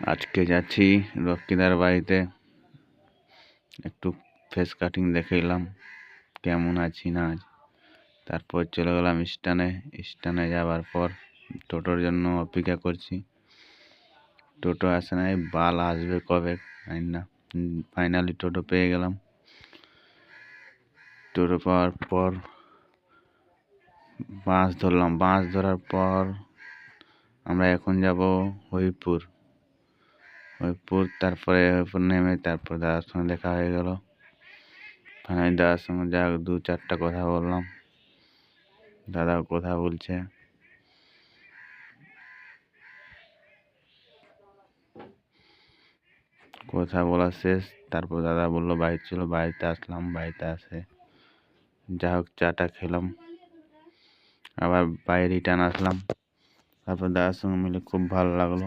আজকে যাচ্ছি রক্ষিদার বাড়িতে, একটু ফেস কাটিং দেখে এলাম কেমন আছি না আছি। তারপর চলে গেলাম স্টানে যাওয়ার পর টোটোর জন্য অপেক্ষা করছি। টোটো আসে নাই, বাল আসবে কবে জানি না। ফাইনালি টোটো পেয়ে গেলাম। টোটো পাওয়ার পর বাস ধরলাম। বাস ধরার পর আমরা এখন যাব হরিপুর। তারপরে নেমে তারপর দাদার সঙ্গে দেখা হয়ে গেল। ফাইনালি দাদার সঙ্গে যা 2-4টা কথা বললাম। দাদাও কথা বলছে। কথা বলা শেষ, তারপর দাদা বললো বাড়ি চলো। বাড়িতে আসলাম। বাড়িতে আসে যা হোক চাটা খেলাম, আবার বাইরে রিটার্ন আসলাম। তারপর দাদার সঙ্গে মিলে খুব ভালো লাগলো।